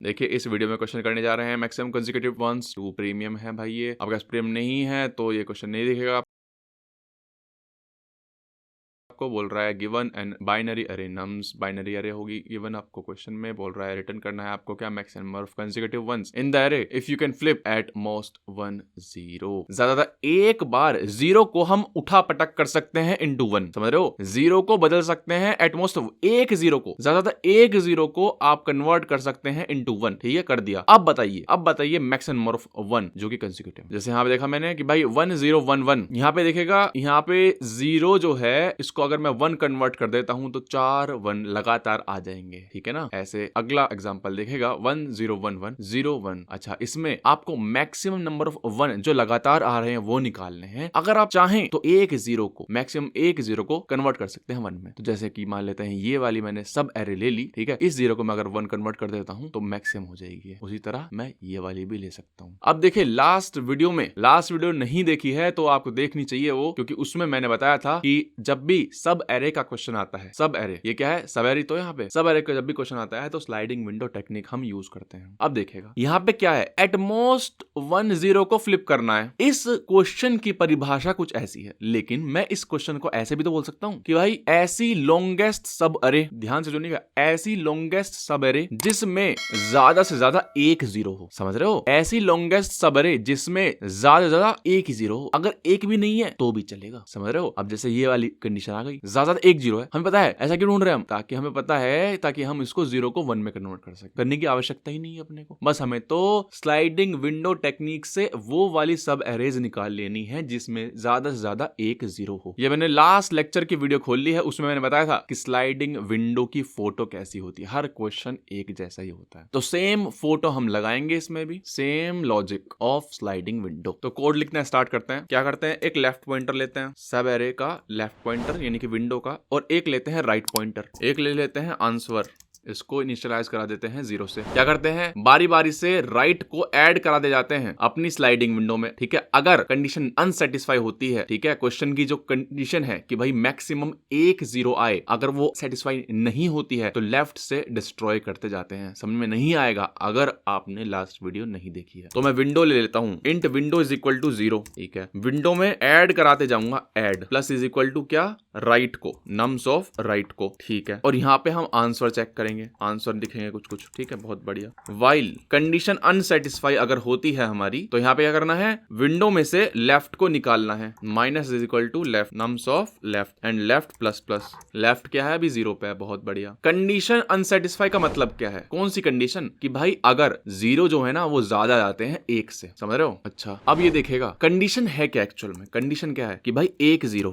देखिए इस वीडियो में क्वेश्चन करने जा रहे हैं maximum consecutive ones two premium है भाई। ये आपके पास प्रीमियम नहीं है तो ये क्वेश्चन नहीं दिखेगा। आपको बोल रहा है गिवन एन बाइनरी अरे नम्स, बाइनरी अरे होगी गिवन। आपको क्वेश्चन में बोल रहा है रिटर्न करना है आपको क्या, maximum number of consecutive ones in the array if you can flip at most 1 0। ज्यादा एक बार जीरो को हम उठा पटक कर सकते हैं इनटू 1, समझ रहे हो। जीरो को बदल सकते हैं एट मोस्ट, एक जीरो को ज्यादा एक जीरो को आप कन्वर्ट कर सकते हैं इनटू 1, ठीक है, कर दिया। अब बताइए मैक्सिमम नंबर ऑफ 1 जो कि कंसेक्यूटिव। जैसे यहाँ पे देखा मैंने कि भाई 1 0 1 1, यहाँ पे देखेगा यहाँ पे जीरो जो है इसको अगर मैं 1 कन्वर्ट कर देता हूं तो 4 1 लगातार आ जाएंगे, ठीक है ना। ऐसे अगला एग्जांपल देखेगा 1 0 1 1 0 1। अच्छा, इसमें आपको मैक्सिमम नंबर ऑफ 1 जो लगातार आ रहे हैं वो निकालने हैं। अगर आप चाहें तो एक जीरो को, मैक्सिमम एक जीरो को कन्वर्ट कर सकते हैं 1 में। तो जैसे कि मान लेते हैं ये वाली मैंने सब एरे ले ली, ठीक है। इस जीरो को मैं अगर 1 कन्वर्ट कर देता हूं तो मैक्सिमम हो जाएगी। उसी तरह मैं ये वाली भी ले सकता हूं। अब देखिए लास्ट वीडियो नहीं देखी है तो आपको देखनी चाहिए वो, क्योंकि उसमें मैंने बताया था कि जब भी सब एरे का क्वेश्चन आता है, सब एरे ये क्या है, सब एरे, तो यहाँ पे सब एरे का जब भी क्वेश्चन आता है तो स्लाइडिंग विंडो टेक्निक हम यूज करते हैं। अब देखिएगा यहाँ पे क्या है, एट मोस्ट 1 0 को फ्लिप करना है। इस क्वेश्चन की परिभाषा कुछ ऐसी है, लेकिन मैं इस क्वेश्चन को ऐसे भी तो बोल सकता हूँ कि भाई ऐसी लॉन्गेस्ट सब एरे, ध्यान से सुनिएगा, ऐसी लॉन्गेस्ट सब एरे जिसमें ज्यादा से ज्यादा एक जीरो हो, समझ रहे हो। ऐसी लॉन्गेस्ट सब एरे जिसमें ज्यादा से ज्यादा एक ही जीरो हो, अगर एक भी नहीं है तो भी चलेगा, समझ रहे हो। अब जैसे ये वाली कंडीशन आ गई, ज्यादा एक जीरो है, हमें पता है। ऐसा क्यों ढूंढ रहे हैं हम, ताकि हमें पता है, ताकि हम इसको जीरो को 1 में कन्वर्ट कर सकें। करने की आवश्यकता ही नहीं है अपने को, बस हमें तो स्लाइडिंग विंडो टेक्निक से वो वाली सब एरेज निकाल लेनी है जिसमें ज्यादा से ज्यादा एक जीरो हो। ये मैंने लास्ट लेक्चर की वीडियो खोल ली है, उसमें मैंने बताया था कि स्लाइडिंग विंडो की फोटो कैसी होती है। हर क्वेश्चन एक जैसा ही होता है, तो सेम फोटो हम लगाएंगे इसमें भी, same logic of sliding window. तो कोड लिखना स्टार्ट करते हैं। क्या करते हैं, एक लेफ्ट पॉइंटर लेते हैं, सब एरे का लेफ्ट पॉइंटर यानी कि विंडो का, और एक लेते हैं राइट पॉइंटर, एक ले लेते हैं आंसर, इसको इनिशियलाइज करा देते हैं 0 से। क्या करते हैं, बारी बारी से राइट को ऐड करा दे जाते हैं अपनी स्लाइडिंग विंडो में, ठीक है। अगर कंडीशन अनसेटिस्फाई होती है, ठीक है, क्वेश्चन की जो कंडीशन है कि भाई मैक्सिमम एक जीरो आए, अगर वो सेटिस्फाई नहीं होती है तो लेफ्ट से डिस्ट्रॉय करते जाते हैं। समझ में नहीं आएगा अगर आपने लास्ट वीडियो नहीं देखी है। तो मैं विंडो ले लेता हूं, int window is equal to 0, ठीक है। विंडो में ऐड कराते जाऊंगा, add plus is equal to क्या, राइट को, नम्स ऑफ राइट को, ठीक है। और यहाँ पे हम आंसर चेक करेंगे, आंसर दिखेंगे कुछ, ठीक है, बहुत बढ़िया। वाइल कंडीशन अनसेटिस्फाई अगर होती है हमारी, तो यहाँ पे क्या करना है, विंडो में से लेफ्ट को निकालना है, minus is equal to left, nums of left, and left plus plus, left क्या है अभी 0 पे है, बहुत बढ़िया। कंडीशन अनसेटिस्फाई का मतलब क्या है, कौन सी कंडीशन, कि भाई अगर जीरो जो है ना वो ज्यादा जाते हैं एक से, समझ रहे हो। अच्छा, अब ये देखेगा कंडीशन है क्या, एक्चुअल में कंडीशन क्या है कि भाई एक जीरो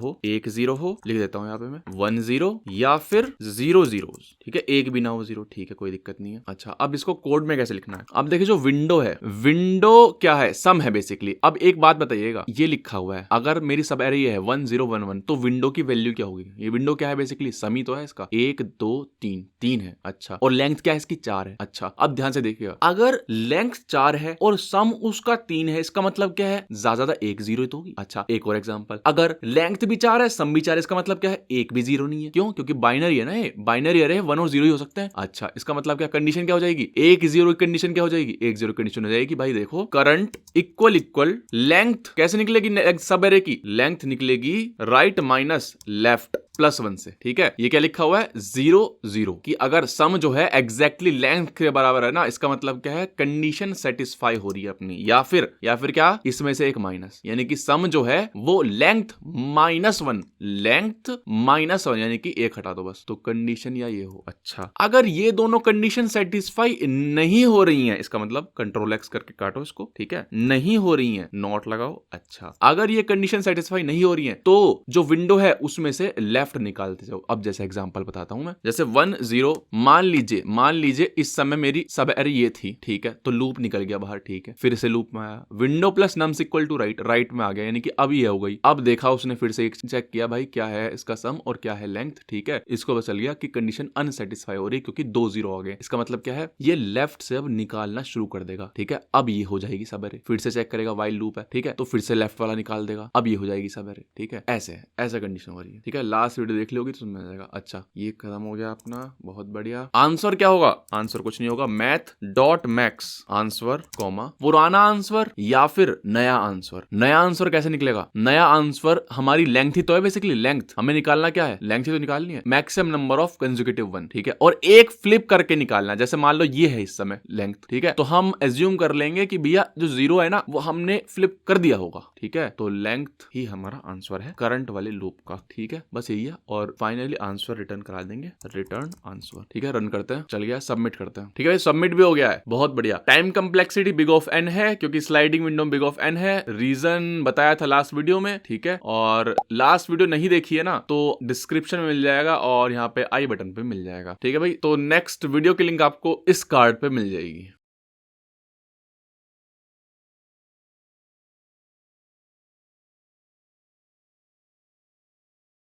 हो, लिख देता हूं यहाँ पे मैं 1 0 या फिर 0 0, ठीक है, एक भी ना हो 0, ठीक है, कोई दिक्कत नहीं है। अच्छा, अब इसको कोड में कैसे लिखना है, अब देखिए जो विंडो है, विंडो क्या है, सम है बेसिकली। अब एक बात बताइएगा, ये लिखा हुआ है, अगर मेरी सब एरे ये है 1 0 1 1, तो विंडो की वैल्यू क्या होगी, ये विंडो क्या है बेसिकली, सम ही तो है इसका, 1 2 3 3 है। अच्छा, और लेंथ क्या है इसकी, 4 है। अच्छा, अब ध्यान से देखिएगा, अगर लेंथ 4 है और सम उसका 3 है, इसका मतलब क्या है, ज्यादा एक जीरो तो होगी। अच्छा, एक और एग्जांपल, अगर लेंथ भी 4 है, सम भी 4 है, इसका मतलब क्या है, एक भी जीरो नहीं है। क्यों, क्योंकि बाइनरी है ना, ये बाइनरी अरे 1 और 0 ही हो सकते हैं। अच्छा, इसका मतलब क्या, कंडीशन क्या हो जाएगी, एक जीरो की कंडीशन क्या हो जाएगी, एक जीरो कंडीशन हो जाएगी। भाई देखो, करंट इक्वल लेंथ कैसे निकलेगी, सब एरे की लेंथ निकलेगी राइट माइनस लेफ्ट प्लस 1 से, ठीक है। ये क्या लिखा हुआ है, 0 0, कि अगर सम जो है एग्जैक्टली लेंथ के बराबर है ना, इसका मतलब क्या है, कंडीशन सेटिस्फाई हो रही है अपनी, या फिर क्या, इसमें से एक माइनस, यानी कि सम जो है वो लेंथ -1, लेंथ -1 यानी कि एक हटा दो बस, तो कंडीशन या ये हो। अच्छा, अगर ये दोनों कंडीशन सेटिस्फाई नहीं हो रही हैं, इसका मतलब कंट्रोल एक्स करके काटो इसको, ठीक है, नहीं हो रही हैं, नॉट लगाओ। अच्छा, अगर ये कंडीशन सेटिस्फाई नहीं हो रही हैं तो जो विंडो है उसमें से लेफ्ट निकालते जाओ। अब जैसे एग्जांपल बताता हूं मैं, जैसे 1 0, मान लीजिए इस समय मेरी सब एरे ये थी, ठीक है, तो लूप निकल गया बाहर, ठीक है, फिर से लूप में आया, window plus nums equal to right में आ गया, यानी कि अब ये हो गई। अब देखा उसने, फिर से चेक किया भाई क्या है इसका सम और क्या है लेंथ, ठीक है, इसको पता चल गया कि कंडीशन अनसेटिस्फाई हो रही क्योंकि 2 0 आ गए। इसका मतलब क्या है, ये लेफ्ट से अब निकालना शुरू कर देगा, ठीक है। अब ये हो जाएगी सब एरे, फिर से चेक करेगा, वाइल लूप है, ठीक है, तो फिर से लेफ्ट वाला निकाल देगा, अब ये हो जाएगी सब एरे, ठीक है। ऐसे कंडीशन हो रही है, ठीक है। लास्ट लास्ट वीडियो देख ली होगी तो समझ में आ जाएगा। अच्छा ये खत्म हो गया अपना, बहुत बढ़िया। आंसर क्या होगा? आंसर कुछ नहीं होगा, math dot max answer comma पुराना आंसर या फिर नया आंसर। नया आंसर कैसे निकलेगा? नया आंसर हमारी लेंथ ही तो है, बेसिकली लेंथ हमें निकालना क्या है, लेंथ ही तो निकालनी है, maximum number of consecutive one, ठीक है। और एक फ्लिप करके निकालना है, जैसे मान लो ये है इस समय लेंथ, ठीक है, तो हम एज्यूम कर लेंगे कि भैया जो 0 है ना वो हमने फ्लिप कर दिया होगा, ठीक है, तो लेंथ ही हमारा आंसर है करंट वाले लूप का, ठीक है, बस यही है। और फाइनली आंसर रिटर्न करा देंगे, रिटर्न आंसर, ठीक है। रन करते हैं, चल गया, सबमिट करते हैं, ठीक है। सबमिट भी हो गया है, बहुत बढ़िया। Time complexity big of n है क्योंकि sliding window big of n है, रीजन बताया था लास्ट वीडियो में, ठीक है। और लास्ट वीडियो नहीं देखी है ना तो डिस्क्रिप्शन में मिल जाएगा और यहाँ पे आई बटन पे मिल जाएगा, ठीक है भाई। तो नेक्स्ट वीडियो की लिंक आपको इस कार्ड पे मिल जाएगी।